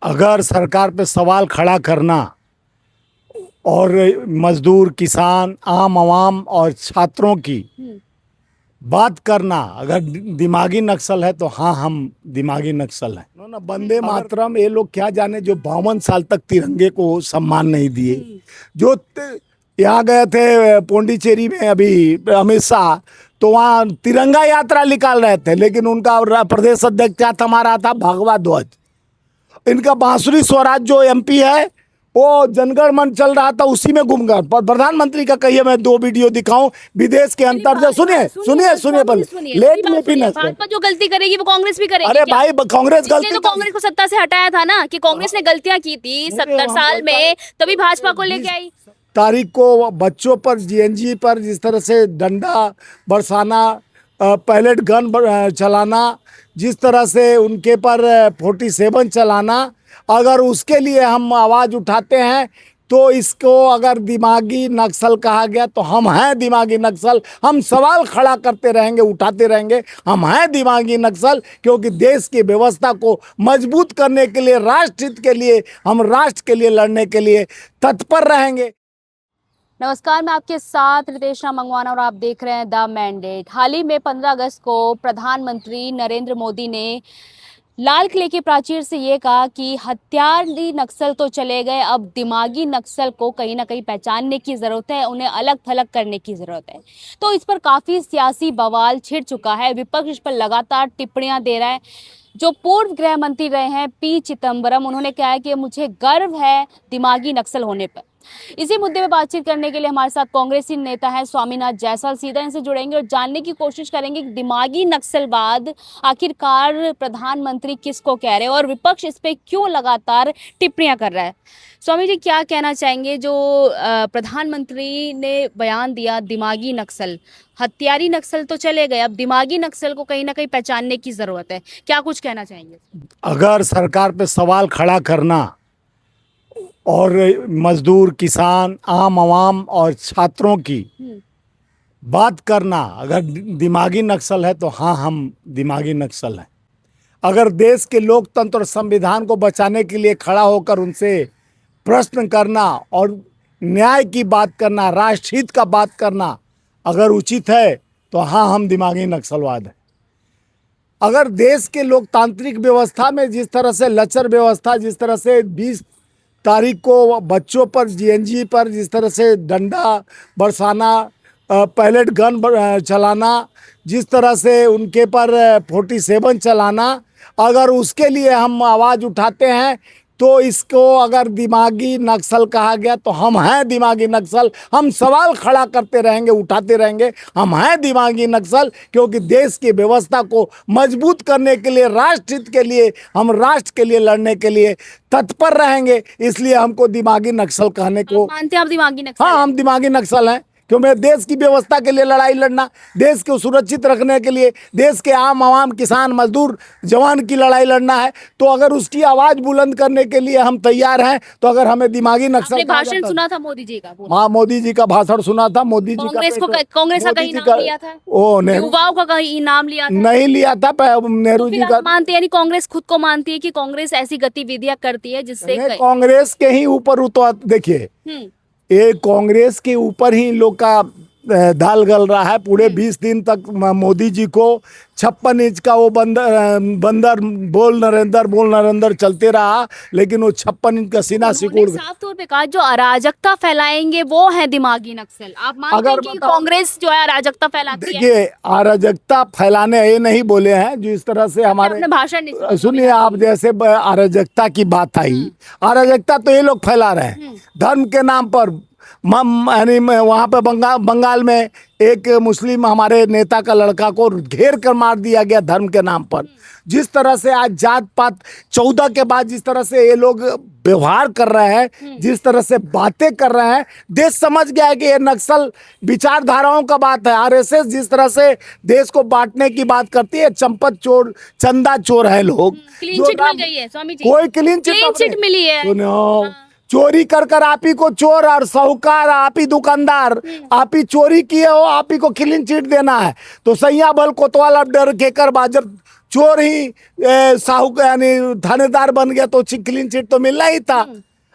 अगर सरकार पे सवाल खड़ा करना और मजदूर, किसान, आम आवाम और छात्रों की बात करना अगर दिमागी नक्सल है तो हाँ, हम दिमागी नक्सल हैं। उन्होंने वंदे मातरम, ये लोग क्या जाने, जो 52 साल तक तिरंगे को सम्मान नहीं दिए। जो यहाँ गए थे पौंडीचेरी में अभी अमित शाह, तो वहाँ तिरंगा यात्रा निकाल रहे थे, लेकिन उनका प्रदेश अध्यक्ष क्या थमा रहा था? भगवा ध्वज। इनका बांसुरी स्वराज जो एमपी है, वो जनगण मन चल रहा था, उसी में गुम गया। पर प्रधानमंत्री का कहिए, मैं 2 वीडियो दिखाऊं विदेश के अंतर्गत। सुनिए पहले, लेट मी फिनिश। भाजपा जो गलती करेगी वो कांग्रेस भी करेगी। अरे भाई, कांग्रेस गलती तो कांग्रेस को सत्ता से हटाया था ना, कि कांग्रेस ने गलतियां की थी 70 साल में, तभी भाजपा को लेके आई। तारीख को बच्चों पर, जीएनजी पर जिस तरह से डंडा बरसाना, पैलेट गन चलाना, जिस तरह से उनके पर 47 चलाना, अगर उसके लिए हम आवाज़ उठाते हैं तो इसको अगर दिमागी नक्सल कहा गया तो हम हैं दिमागी नक्सल। हम सवाल खड़ा करते रहेंगे, उठाते रहेंगे, हम हैं दिमागी नक्सल, क्योंकि देश की व्यवस्था को मजबूत करने के लिए, राष्ट्र हित के लिए, हम राष्ट्र के लिए लड़ने के लिए तत्पर रहेंगे। नमस्कार, मैं आपके साथ रितेश मंगवाना और आप देख रहे हैं द मैंडेट। हाल ही में 15 अगस्त को प्रधानमंत्री नरेंद्र मोदी ने लाल किले के प्राचीर से ये कहा कि हथियारी नक्सल तो चले गए, अब दिमागी नक्सल को कहीं ना कहीं पहचानने की ज़रूरत है, उन्हें अलग थलग करने की ज़रूरत है। तो इस पर काफ़ी सियासी बवाल छिड़ चुका है, विपक्ष इस पर लगातार टिप्पणियां दे रहा है। जो पूर्व गृह मंत्री रहे हैं पी चिदम्बरम, उन्होंने कहा है कि मुझे गर्व है दिमागी नक्सल होने पर। इसी मुद्दे पर बातचीत करने के लिए हमारे साथ कांग्रेसी नेता है स्वामीनाथ जायसवाल। सीधा इनसे जुड़ेंगे और जानने की कोशिश करेंगे कि दिमागी नक्सलवाद आखिरकार प्रधानमंत्री किसको कह रहे हैं और विपक्ष इस पे क्यों लगातार टिप्पणियां कर रहा है। स्वामी जी, क्या कहना चाहेंगे? जो प्रधानमंत्री ने बयान दिया दिमागी नक्सल, हथियारी नक्सल तो चले गए, अब दिमागी नक्सल को कहीं ना कहीं पहचानने की जरूरत है, क्या कुछ कहना चाहेंगे? अगर सरकार पे सवाल खड़ा करना और मजदूर, किसान, आम आवाम और छात्रों की बात करना अगर दिमागी नक्सल है तो हाँ, हम दिमागी नक्सल हैं। अगर देश के लोकतंत्र और संविधान को बचाने के लिए खड़ा होकर उनसे प्रश्न करना और न्याय की बात करना, राष्ट्रहित का बात करना अगर उचित है तो हाँ, हम दिमागी नक्सलवाद हैं। अगर देश के लोकतांत्रिक व्यवस्था में जिस तरह से लचर व्यवस्था, जिस तरह से 20 तारीख को बच्चों पर, जीएनजी पर जिस तरह से डंडा बरसाना, पैलेट गन चलाना, जिस तरह से उनके पर 47 चलाना, अगर उसके लिए हम आवाज़ उठाते हैं तो इसको अगर दिमागी नक्सल कहा गया तो हम हैं दिमागी नक्सल। हम सवाल खड़ा करते रहेंगे, उठाते रहेंगे, हम हैं दिमागी नक्सल, क्योंकि देश की व्यवस्था को मजबूत करने के लिए, राष्ट्र हित के लिए, हम राष्ट्र के लिए लड़ने के लिए तत्पर रहेंगे। इसलिए हमको दिमागी नक्सल कहने को मानते हैं आप दिमागी नक्सल? हाँ, हम दिमागी नक्सल हैं, क्योंकि देश की व्यवस्था के लिए लड़ाई लड़ना, देश को सुरक्षित रखने के लिए, देश के आम आवाम, किसान, मजदूर, जवान की लड़ाई लड़ना है। तो अगर उसकी आवाज़ बुलंद करने के लिए हम तैयार हैं, तो अगर हमें दिमागी नक्सल। आपने भाषण सुना था मोदी जी का? हाँ, मोदी जी का भाषण सुना था। मोदी जी कांग्रेस का कहीं नाम लिया था? ओ, युवाओं का कहीं नाम लिया था? नहीं लिया था। नेहरू जी का मानते, यानी कांग्रेस खुद को मानती है कि कांग्रेस ऐसी गतिविधियां करती है जिससे कांग्रेस के ही ऊपर तो देखिए, ये कांग्रेस के ऊपर ही लोग का दाल गल रहा है। पूरे 20 दिन तक मोदी जी को 56 इंच का वो बंदर बोल नरेंद्र चलते रहा, लेकिन वो 56 इंच का सीना सिकुड़ गया। साफ तौर पे कहा, जो अराजकता फैलाएंगे वो है दिमागी नक्सल। आप मानते हैं कि कांग्रेस जो है अराजकता फैलाती है? देखिए, अराजकता फैलाने ये नहीं बोले हैं, जो इस तरह से हमारे भाषण नहीं सुनिए आप, जैसे अराजकता की बात आई, अराजकता तो ये लोग फैला रहे हैं धर्म के नाम पर। यानी वहाँ पे बंगाल में एक मुस्लिम हमारे नेता का लड़का को घेर कर मार दिया गया धर्म के नाम पर। जिस तरह से आज जात पात 14 के बाद जिस तरह से ये लोग व्यवहार कर रहे हैं, जिस तरह से बातें कर रहे हैं, देश समझ गया है कि ये नक्सल विचारधाराओं का बात है। आरएसएस जिस तरह से देश को बांटने की बात करती है, चंपत चोर, चंदा चोर है लोग। क्लीन चिट मिल गई है स्वामी जी? कोई क्लीन चिट मिली है? सुनो, चोरी कर आप ही को चोर और साहूकार, आप ही दुकानदार, आप ही चोरी किए हो, आप ही को क्लीन चिट देना है। तो सैया बल कोतवाल अब डर केकर बाजर चोर ही साहू यानी थानेदार बन गया तो क्लीन चिट तो मिलना ही था।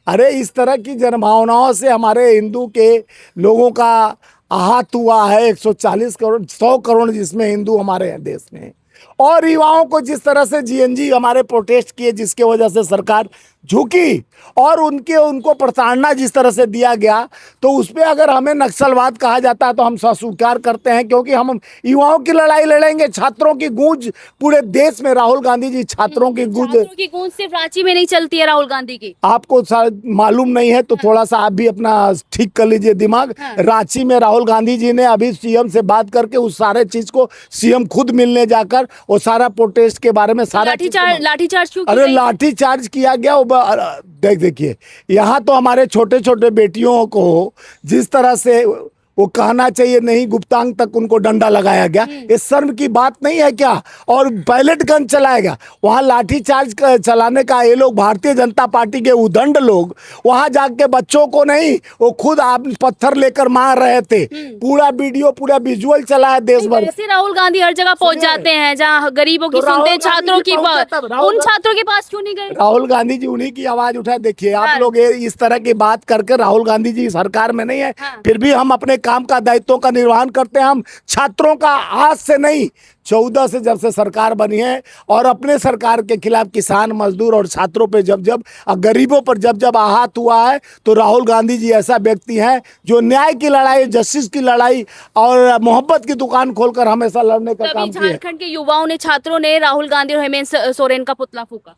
अरे इस तरह की जनभावनाओं से हमारे हिंदू के लोगों का आहत हुआ है। 140 करोड़ 100 करोड़ जिसमें हिंदू हमारे हैं देश में, और युवाओं को जिस तरह से जीएनजी हमारे प्रोटेस्ट किए जिसके वजह से सरकार झुकी, और उनको प्रताड़ना जिस तरह से दिया गया, तो उस पर अगर हमें नक्सलवाद कहा जाता है तो हम स्वीकार करते हैं, क्योंकि हम युवाओं की लड़ाई लड़ेंगे। छात्रों की गूंज पूरे देश में, राहुल गांधी जी छात्रों की गूंज सिर्फ रांची में नहीं चलती है राहुल गांधी की। आपको शायद मालूम नहीं है तो थोड़ा सा आप भी अपना ठीक कर लीजिए दिमाग। रांची में राहुल गांधी जी ने अभी सीएम से बात करके उस सारे चीज को सीएम खुद मिलने जाकर वो सारा प्रोटेस्ट के बारे में सारा लाठीचार्ज क्यों? अरे लाठीचार्ज किया गया। देखिए यहाँ तो हमारे छोटे छोटे बेटियों को जिस तरह से वो कहना चाहिए नहीं, गुप्तांग तक उनको डंडा लगाया गया। ये शर्म की बात नहीं है क्या? और पैलेट गन चलाएगा वहाँ, लाठीचार्ज चलाने का ये लोग भारतीय जनता पार्टी के उदंड लोग वहाँ जाके बच्चों को नहीं, वो खुद आप पत्थर लेकर मार रहे थे। पूरा वीडियो पूरा विजुअल चला है देश भर। ऐसे राहुल गांधी हर जगह पहुंच जाते हैं जहाँ गरीबों की सुनते हैं, छात्रों की, उन छात्रों के पास क्यों नहीं गए? राहुल गांधी जी उन्हीं की आवाज उठाए। देखिए आप लोग इस तरह की बात करके, राहुल गांधी जी सरकार में नहीं है, फिर भी हम अपने काम का दायित्वों का निर्वहन करते हैं। हम छात्रों का आज से नहीं, 14 से जब से सरकार बनी है, और अपने सरकार के खिलाफ किसान मजदूर और छात्रों पे जब जब गरीबों पर जब जब आहत हुआ है, तो राहुल गांधी जी ऐसा व्यक्ति हैं जो न्याय की लड़ाई, जस्टिस की लड़ाई और मोहब्बत की दुकान खोलकर हमेशा लड़ने का काम किया। झारखंड के युवाओं ने, छात्रों ने राहुल गांधी और हेमंत सोरेन का पुतला फूका।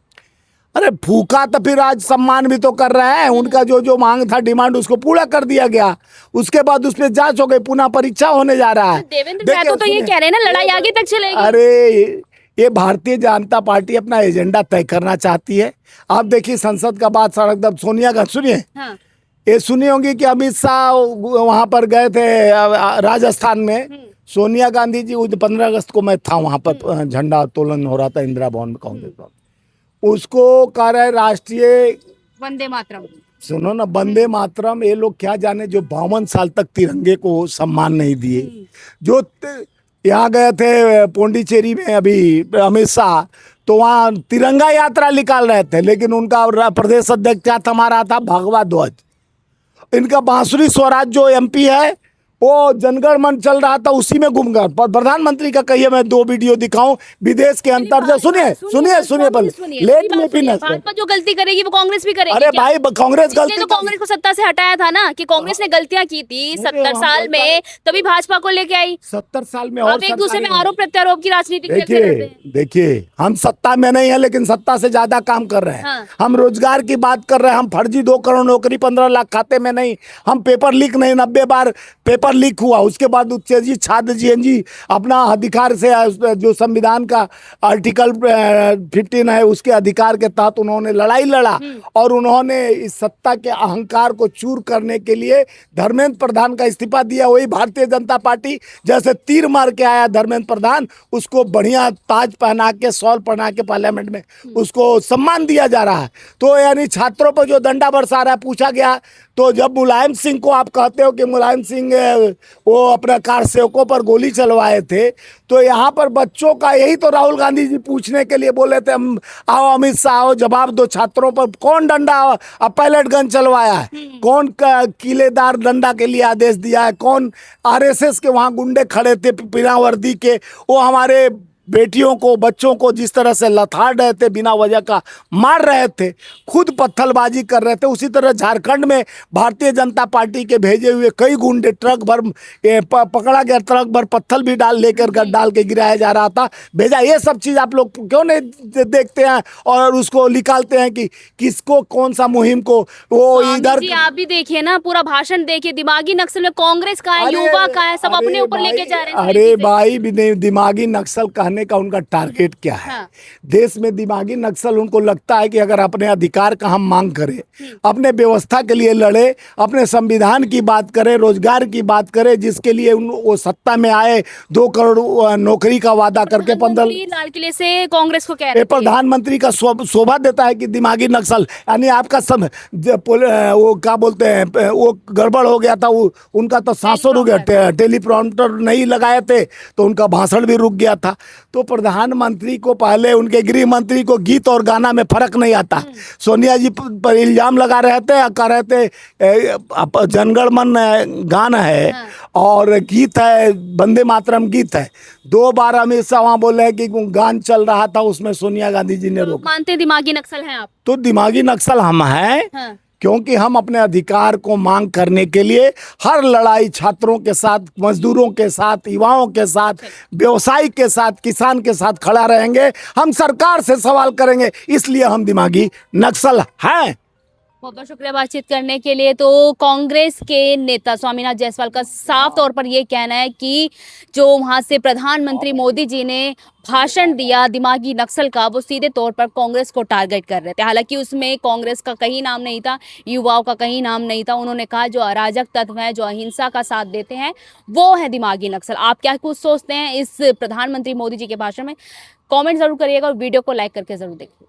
अरे फूका तो फिर आज सम्मान भी तो कर रहे हैं। उनका जो जो मांग था, डिमांड, उसको पूरा कर दिया गया। उसके बाद उस पर जांच हो गई, पुनः परीक्षा होने जा रहा है। देवेंद्र महतो तो ये कह रहे हैं ना, लड़ाई आगे तक चलेगी। अरे ये भारतीय जनता पार्टी अपना एजेंडा तय करना चाहती है। आप देखिए संसद का बात, सड़क सोनिया का सुनिए, ये सुनी होंगी कि अमित शाह वहां पर गए थे राजस्थान में। सोनिया गांधी जी 15 अगस्त को मैं था वहां पर, झंडा उत्तोलन हो रहा था इंदिरा भवन में, कांग्रेस भवन। उसको कह रहे राष्ट्रीय वंदे मातरम, सुनो ना, वंदे मातरम। ये लोग क्या जाने जो 52 साल तक तिरंगे को सम्मान नहीं दिए। जो यहाँ गए थे पौंडीचेरी में अभी अमित शाह, तो वहाँ तिरंगा यात्रा निकाल रहे थे, लेकिन उनका प्रदेश अध्यक्ष क्या थमा रहा था? भगवा ध्वज। इनका बांसुरी स्वराज जो एमपी है, वो जनगण मन चल रहा था, उसी में गुम गया। प्रधानमंत्री का कहिए, मैं 2 वीडियो दिखाऊं विदेश के अंतर्गत। सुनिए पहले, लेट में फिनिश। भाजपा जो गलती करेगी वो कांग्रेस भी करेगी। अरे भाई कांग्रेस गलती, तो कांग्रेस को सत्ता से हटाया था ना, कि कांग्रेस ने गलतियां की थी 70 साल में, तभी भाजपा को लेके आई। 70 साल में और एक दूसरे में आरोप प्रत्यारोप की राजनीति। देखिए हम सत्ता में नहीं है, लेकिन सत्ता से ज्यादा काम कर रहे हैं। हम रोजगार की बात कर रहे हैं। हम फर्जी 2 करोड़ नौकरी 15 लाख खाते में नहीं, हम पेपर लीक नहीं, 90 बार पेपर लीक हुआ। उसके बाद उत्तेजित छात्र जीएनजी अपना अधिकार से, जो संविधान का आर्टिकल 15 है उसके अधिकार के तहत उन्होंने लड़ाई लड़ा, और उन्होंने इस सत्ता के अहंकार को चूर करने के लिए धर्मेंद्र प्रधान का इस्तीफा दिया। वही भारतीय जनता पार्टी जैसे तीर मार के आया धर्मेंद्र प्रधान, उसको बढ़िया ताज पहना के, शॉल पहना के पार्लियामेंट में उसको सम्मान दिया जा रहा है। तो यानी छात्रों पर जो डंडा बरसा रहा है, पूछा गया तो जब मुलायम सिंह को आप कहते हो कि मुलायम सिंह वो अपने कार सेवकों पर गोली चलवाए थे, तो यहाँ पर बच्चों का यही तो राहुल गांधी जी पूछने के लिए बोले थे, हम आओ अमित शाह आओ, जवाब दो छात्रों पर कौन डंडा पैलेट गन चलवाया है, कौन किलेदार डंडा के लिए आदेश दिया है, कौन आरएसएस के वहाँ गुंडे खड़े थे बिना वर्दी के, वो हमारे बेटियों को, बच्चों को जिस तरह से लथाड़ रहे थे, बिना वजह का मार रहे थे, खुद पत्थरबाजी कर रहे थे। उसी तरह झारखंड में भारतीय जनता पार्टी के भेजे हुए कई गुंडे, ट्रक भर पकड़ा गया, ट्रक भर पत्थर भी डाल के गिराया जा रहा था, भेजा। ये सब चीज़ आप लोग क्यों नहीं देखते हैं और उसको निकालते हैं कि किसको कौन सा मुहिम को वो इधर। आप भी देखिए ना, पूरा भाषण देखिए, दिमागी नक्सल में कांग्रेस का है, युवा का है, सब अपने ऊपर लेके जा रहे हैं। अरे भाई, दिमागी नक्सल कहने का उनका टारगेट क्या है? हाँ। देश में दिमागी नक्सल उनको लगता है कि अगर अपने अधिकार का हम मांग करें, अपने व्यवस्था के लिए लड़े, अपने संविधान की बात करें, रोजगार की बात करें, जिसके लिए वो सत्ता में आए, 2 करोड़ नौकरी का वादा करके 15 लाल किले से कांग्रेस को कह रहे हैं, प्रधानमंत्री का शोभा देता है कि दिमागी नक्सल, यानी आपका सब वो क्या बोलते हैं, वो गड़बड़ हो गया था, वो उनका तो सांसों रुक गया, टेलीप्रॉम्प्टर नहीं लगाए थे तो उनका भाषण भी रुक गया था। तो तो प्रधानमंत्री को पहले उनके गृह मंत्री को गीत और गाना में फर्क नहीं आता। सोनिया जी पर इल्जाम लगा रहे थे, कह रहे थे जनगण मन गान है और गीत है, वंदे मातरम गीत है। 2 बार अमित शाह वहाँ बोले हैं कि गान चल रहा था, उसमें सोनिया गांधी जी ने रोका। मानते दिमागी नक्सल हैं आप? तो दिमागी नक्सल हम हैं, क्योंकि हम अपने अधिकार को मांग करने के लिए हर लड़ाई छात्रों के साथ, मजदूरों के साथ, युवाओं के साथ, व्यवसायी के साथ, किसान के साथ खड़ा रहेंगे। हम सरकार से सवाल करेंगे, इसलिए हम दिमागी नक्सल हैं। बहुत बहुत शुक्रिया बातचीत करने के लिए। तो कांग्रेस के नेता स्वामीनाथ जायसवाल का साफ तौर पर ये कहना है कि जो वहां से प्रधानमंत्री मोदी जी ने भाषण दिया दिमागी नक्सल का, वो सीधे तौर पर कांग्रेस को टारगेट कर रहे थे। हालांकि उसमें कांग्रेस का कहीं नाम नहीं था, युवाओं का कहीं नाम नहीं था। उन्होंने कहा जो अराजक तत्व हैं, जो अहिंसा का साथ देते हैं, वो है दिमागी नक्सल। आप क्या कुछ सोचते हैं इस प्रधानमंत्री मोदी जी के भाषण में? कॉमेंट जरूर करिएगा और वीडियो को लाइक करके जरूर देखिए।